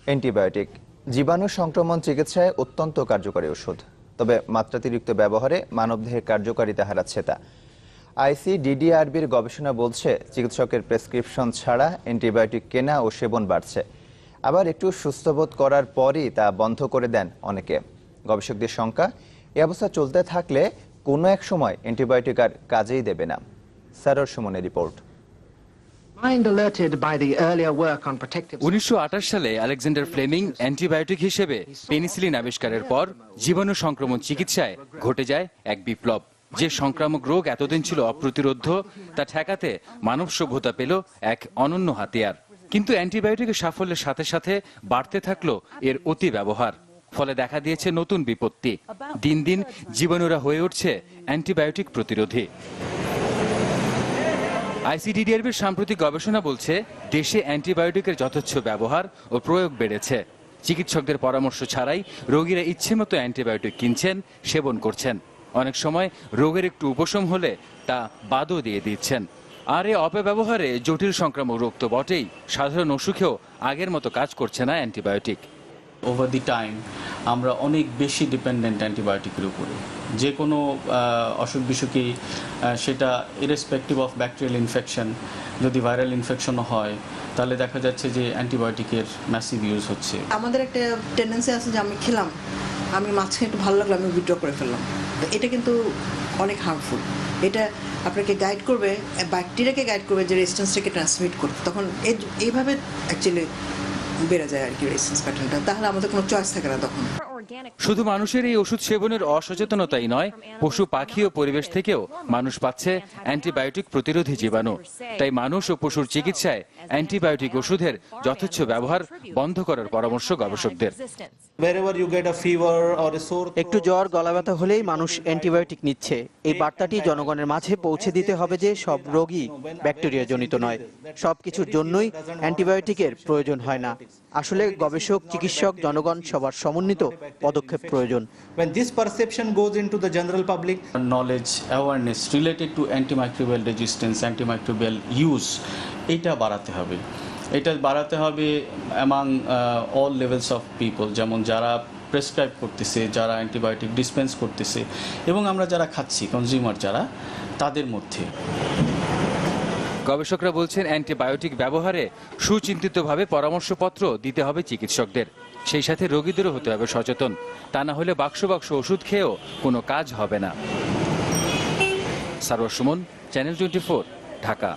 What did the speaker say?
Antibiotic জীবাণু সংক্রমণ চিকিৎসায় অত্যন্ত কার্যকরী ওষুধ, তবে মাত্রাতিরিক্ত ব্যবহারে মানবদেহের কার্যকারিতা হারাচ্ছে তা। আইসিডিডিআরবির গবেষণা বলছে, চিকিৎসকের প্রেসক্রিপশন ছাড়া অ্যান্টিবায়োটিক কেনা ও সেবন বাড়ছে। আবার একটু সুস্থবোধ করার পরই তা বন্ধ করে দেন অনেকে। গবেষকদের শঙ্কা, এ অবস্থা চলতে থাকলে কোনো এক সময় অ্যান্টিবায়োটিক আর কাজেই দেবে না। সারোর সুমনের রিপোর্ট। 1928 সালে আলেকজান্ডার ফ্লেমিং অ্যান্টিবায়োটিক হিসেবে পেনিসিলিন আবিষ্কারের পর জীবাণু সংক্রমণ চিকিৎসায় ঘটে যায় এক বিপ্লব। যে সংক্রামক রোগ এতদিন ছিল অপ্রতিরোধ্য, তা ঠেকাতে মানব সভ্যতা পেল এক অনন্য হাতিয়ার। কিন্তু অ্যান্টিবায়োটিকের সাফল্যের সাথে সাথে বাড়তে থাকলো এর অতি ব্যবহার। ফলে দেখা দিয়েছে নতুন বিপত্তি। দিন দিন জীবাণুরা হয়ে উঠছে অ্যান্টিবায়োটিক প্রতিরোধী। আইসিডিডিআরবির সাম্প্রতিক গবেষণা বলছে, দেশে অ্যান্টিবায়োটিকের যথেচ্ছ ব্যবহার ও প্রয়োগ বেড়েছে। চিকিৎসকদের পরামর্শ ছাড়াই রোগীরা ইচ্ছেমতো অ্যান্টিবায়োটিক কিনছেন, সেবন করছেন। অনেক সময় রোগের একটু উপশম হলে তা বাদও দিয়ে দিচ্ছেন। আর এই অপব্যবহারে জটিল সংক্রামক রোগ তো বটেই, সাধারণ অসুখেও আগের মতো কাজ করছে না অ্যান্টিবায়োটিক। ওভার দি টাইম আমরা অনেক বেশি ডিপেন্ডেন্ট অ্যান্টিবায়োটিকের উপরে। যে কোনো অসুখ বিসুখই, সেটা ইরেসপেক্টিভ অফ ব্যাকটেরিয়াল ইনফেকশন, যদি ভাইরাল ইনফেকশনও হয়, তাহলে দেখা যাচ্ছে যে অ্যান্টিবায়োটিকের ম্যাসিভ ইউজ হচ্ছে। আমাদের একটা টেন্ডেন্সি আছে যে আমি খেলাম, আমি মাঝখানে একটু ভালো লাগলো, আমি উইথড্র করে ফেললাম। তো এটা কিন্তু অনেক হার্মফুল। এটা আপনাকে গাইড করবে, ব্যাকটেরিয়াকে গাইড করবে যে রেজিস্ট্যান্সটাকে ট্রান্সমিট করতে। তখন এইভাবে অ্যাকচুয়ালি বেড়ে যায় আর কি রেজিস্ট্যান্স প্যাটার্নটা। তাহলে আমাদের কোনো চয়েস থাকে না তখন। শুধু মানুষের এই ওষুধ সেবনের অসচেতনতাই নয়, পশু পাখি ও পরিবেশ থেকেও মানুষ পাচ্ছে অ্যান্টিবায়োটিক প্রতিরোধী জীবাণু। তাই মানুষ ও পশুর চিকিৎসায় অ্যান্টিবায়োটিক ওষুধের যথেচ্ছ ব্যবহার বন্ধ করার পরামর্শ গবেষকদের। একটু জ্বর, গলা ব্যথা হলেই মানুষ অ্যান্টিবায়োটিক নিচ্ছে। এই বার্তাটি জনগণের মাঝে পৌঁছে দিতে হবে যে সব রোগই ব্যাকটেরিয়া জনিত নয়, সবকিছুর জন্যই অ্যান্টিবায়োটিকের প্রয়োজন হয় না। আসলে গবেষক, চিকিৎসক, জনগণ সবার সমন্বিত পদক্ষেপ প্রয়োজন। When this perception goes into the general public, knowledge, awareness related to antimicrobial resistance, antimicrobial use, এটা বাড়াতে হবে। এটা বাড়াতে হবে among all levels of people, যেমন যারা প্রেসক্রাইব করতেছে, যারা অ্যান্টিবায়োটিক ডিসপেন্স করতেছে, এবং আমরা যারা খাচ্ছি, কনজিউমার যারা, তাদের মধ্যে। গবেষকরা বলছেন, অ্যান্টিবায়োটিক ব্যবহারে সুচিন্তিতভাবে পরামর্শপত্র দিতে হবে চিকিৎসকদের। সেই সাথে রোগীদেরও হতে হবে সচেতন। তা না হলে বাক্স বাক্স ওষুধ খেয়েও কোনো কাজ হবে না। সারোয়ার সুমন, চ্যানেল 24, ঢাকা।